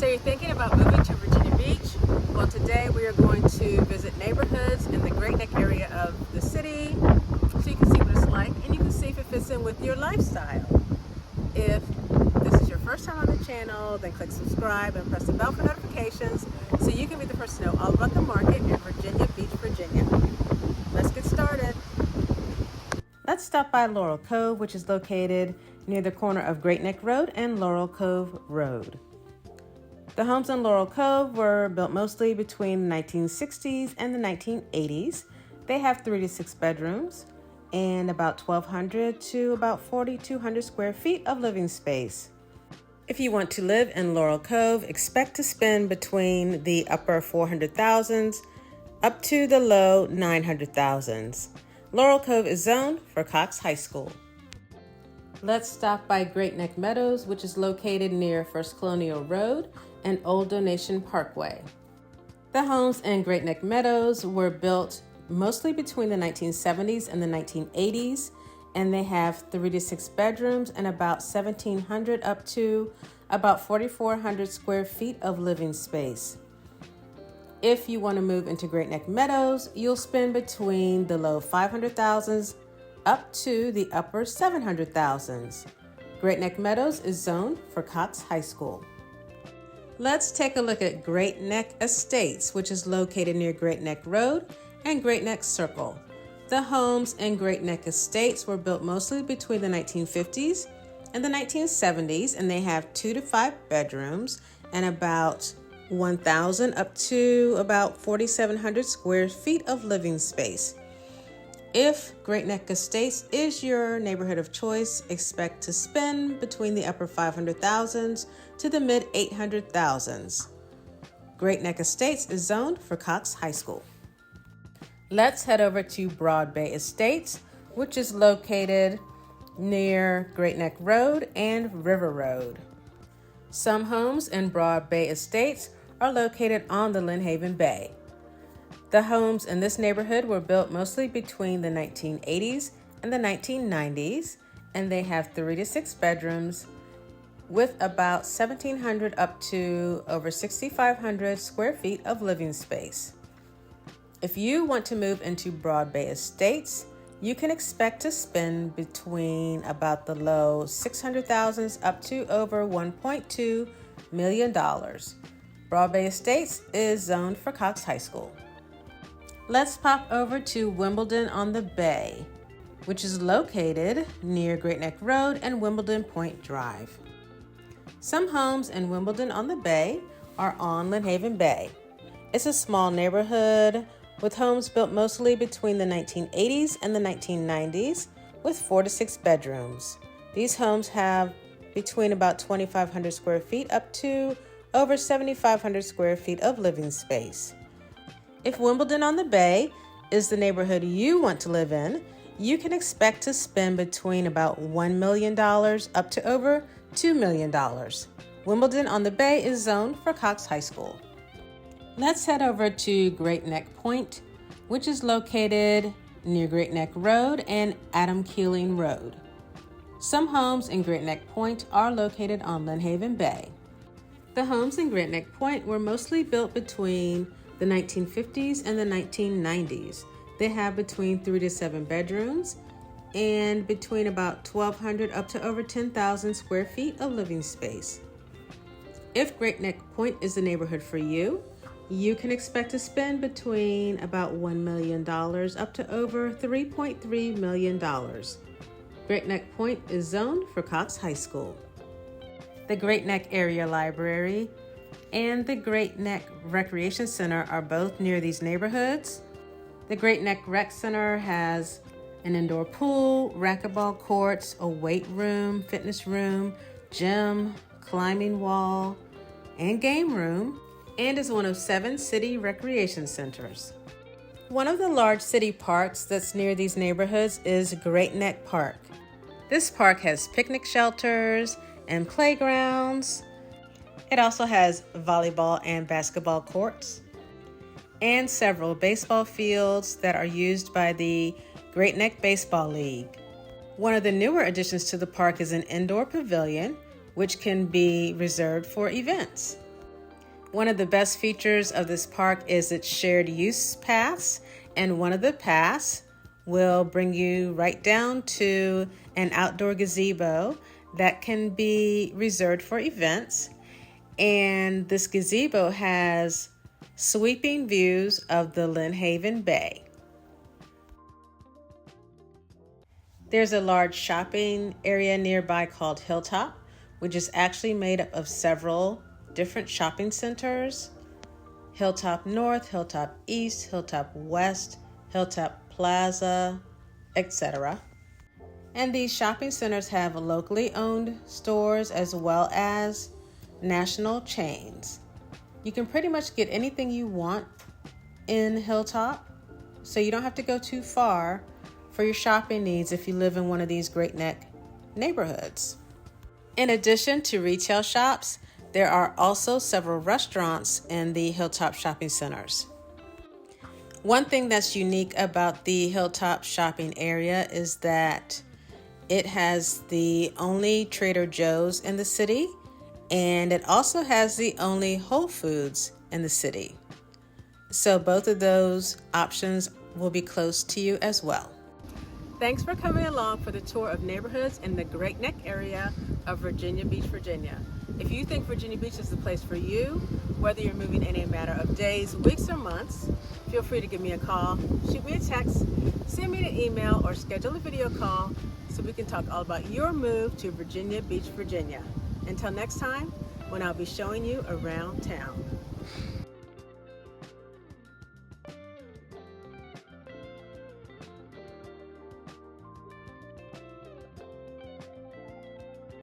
So you're thinking about moving to Virginia Beach? Well, today we are going to visit neighborhoods in the Great Neck area of the city so you can see what it's like and you can see if it fits in with your lifestyle. If this is your first time on the channel, then click subscribe and press the bell for notifications so you can be the first to know all about the market in Virginia Beach, Virginia. Let's get started. Let's stop by Laurel Cove, which is located near the corner of Great Neck Road and Laurel Cove Road. The homes in Laurel Cove were built mostly between the 1960s and the 1980s. They have 3 to 6 bedrooms and about 1,200 to about 4,200 square feet of living space. If you want to live in Laurel Cove, expect to spend between the upper 400,000s up to the low 900,000s. Laurel Cove is zoned for Cox High School. Let's stop by Great Neck Meadows, which is located near First Colonial Road and Old Donation Parkway. The homes in Great Neck Meadows were built mostly between the 1970s and the 1980s, and they have 3 to 6 bedrooms and about 1,700 up to about 4,400 square feet of living space. If you want to move into Great Neck Meadows, you'll spend between the low 500,000s up to the upper 700,000s. Great Neck Meadows is zoned for Cox High School. Let's take a look at Great Neck Estates, which is located near Great Neck Road and Great Neck Circle. The homes in Great Neck Estates were built mostly between the 1950s and the 1970s, and they have 2 to 5 bedrooms and about 1,000 up to about 4,700 square feet of living space. If Great Neck Estates is your neighborhood of choice, expect to spend between the upper 500,000s to the mid 800,000s. Great Neck Estates is zoned for Cox High School. Let's head over to Broad Bay Estates, which is located near Great Neck Road and River Road. Some homes in Broad Bay Estates are located on the Lynn Haven Bay. The homes in this neighborhood were built mostly between the 1980s and the 1990s, and they have 3 to 6 bedrooms with about 1,700 up to over 6,500 square feet of living space. If you want to move into Broad Bay Estates, you can expect to spend between about the low 600,000s up to over $1.2 million. Broad Bay Estates is zoned for Cox High School. Let's pop over to Wimbledon on the Bay, which is located near Great Neck Road and Wimbledon Point Drive. Some homes in Wimbledon on the Bay are on Lynn Haven Bay. It's a small neighborhood with homes built mostly between the 1980s and the 1990s with 4 to 6 bedrooms. These homes have between about 2,500 square feet up to over 7,500 square feet of living space. If Wimbledon on the Bay is the neighborhood you want to live in, you can expect to spend between about $1 million up to over $2 million. Wimbledon on the Bay is zoned for Cox High School. Let's head over to Great Neck Point, which is located near Great Neck Road and Adam Keeling Road. Some homes in Great Neck Point are located on Lynn Haven Bay. The homes in Great Neck Point were mostly built between the 1950s and the 1990s. They have between 3 to 7 bedrooms and between about 1,200 up to over 10,000 square feet of living space. If Great Neck Point is the neighborhood for you, you can expect to spend between about $1 million up to over $3.3 million. Great Neck Point is zoned for Cox High School. The Great Neck Area Library and the Great Neck Recreation Center are both near these neighborhoods. The Great Neck Rec Center has an indoor pool, racquetball courts, a weight room, fitness room, gym, climbing wall, and game room, and is one of 7 city recreation centers. One of the large city parks that's near these neighborhoods is Great Neck Park. This park has picnic shelters and playgrounds. It also has volleyball and basketball courts and several baseball fields that are used by the Great Neck Baseball League. One of the newer additions to the park is an indoor pavilion, which can be reserved for events. One of the best features of this park is its shared use paths, and one of the paths will bring you right down to an outdoor gazebo that can be reserved for events. And this gazebo has sweeping views of the Lynnhaven Bay. There's a large shopping area nearby called Hilltop, which is actually made up of several different shopping centers. Hilltop North, Hilltop East, Hilltop West, Hilltop Plaza, etc. And these shopping centers have locally owned stores as well as national chains. You can pretty much get anything you want in Hilltop, so you don't have to go too far for your shopping needs if you live in one of these Great Neck neighborhoods. In addition to retail shops, there are also several restaurants in the Hilltop shopping centers. One thing that's unique about the Hilltop shopping area is that it has the only Trader Joe's in the city, and it also has the only Whole Foods in the city. So both of those options will be close to you as well. Thanks for coming along for the tour of neighborhoods in the Great Neck area of Virginia Beach, Virginia. If you think Virginia Beach is the place for you, whether you're moving in a matter of days, weeks, or months, feel free to give me a call, shoot me a text, send me an email, or schedule a video call so we can talk all about your move to Virginia Beach, Virginia. Until next time, when I'll be showing you around town.